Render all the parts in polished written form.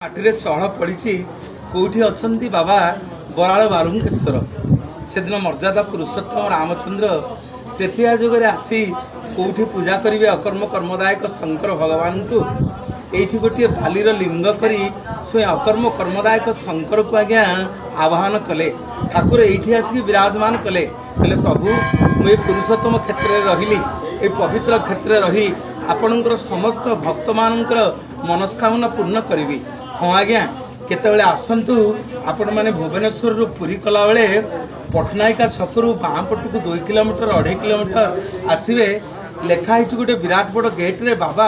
माटी चढ़ पड़ी कौटी अच्छा बाबा बराल बालुंकेश्वर से दिन मर्यादा पुरुषोत्तम रामचंद्र तृतीया जुगे आसी कौटी पूजा करेंगे अकर्म कर्मदायक शंकर भगवान को ये गोटे बालीर लिंग करी स्वयं अकर्म कर्मदायक शंकर को आज्ञा आह्वान कले ठाकुर ये आसिक विराजमान कले कहले प्रभु मुझे पुरुषोत्तम क्षेत्र में रही ये पवित्र क्षेत्र रही आपणकर समस्त भक्त मानकर मनस्कामना पूर्ण करी। हाँ आज्ञा केतबेले आसतु आपण मैंने भुवनेश्वर पुरी कला बेले पटनायिका छकरू बाँ पटक 2 किलोमीटर 2.5 किलोमीटर आसवे लेखाई गोटे विराट बड़ गेट्रे बाबा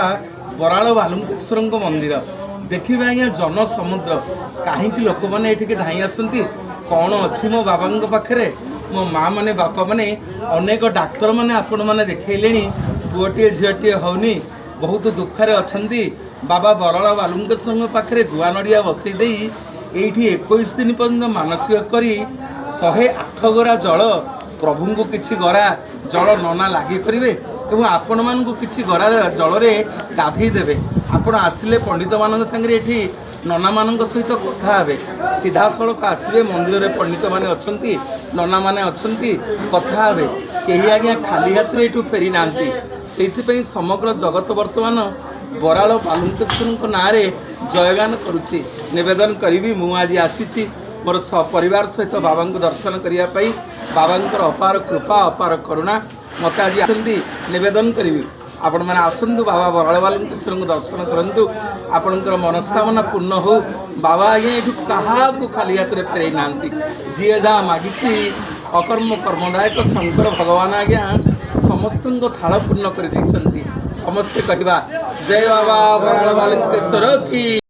बराल बालुंकेश्वर मंदिर देखिए आज्ञा जन समुद्र कहीं लोक मैंने ये धाई आसती कौन अच्छी मो बाबा पाखे मो माँ मैंने बापा मैंने अनेक डाक्तर मैंने आपण मैंने देखले पुओटे झीटे होनी बहुत दुखरे अच्छा बाबा बराल बालुंकेश्वर पाखे गुआ नड़िया बसई ये 21 दिन पर्यटन मानसिक करी 108 गरा जल प्रभु को किसी गरा जल नना लगे करेंगे और आपण मान किसी गरा जल गाधे देवे आपण आसिले पंडित मान सागर ये नना मान सहित कथा हे सीधा सड़क आसवे मंदिर में पंडित मैंने अच्छा नना मैंने अच्छा कथा हे कहीं आज्ञा खाली हाथ में ये फेरी ना से समग्र जगत बर्तमान बराल बालुंकेश्वर ना जयगान करुच्ची निवेदन करी मु आज आसी मोर सपरिवार सहित बाबा को दर्शन करने बाबा अपार कृपा अपार करुणा मत आज आसती निवेदन करी आपण मैंने आसतु बाबा बराल बालुंकेश्वर को दर्शन करूँ आपणकर मनस्कामना पूर्ण हो बाबा आज्ञा ये क्या खाली हाथ में फेरई ना जी जहाँ मागिची अकर्म कर्मदायक शंकर भगवान आज्ञा समस्त थाल पूर्ण कर समस्ते कहवा जय बाबा बराल बालुंकेश्वर की।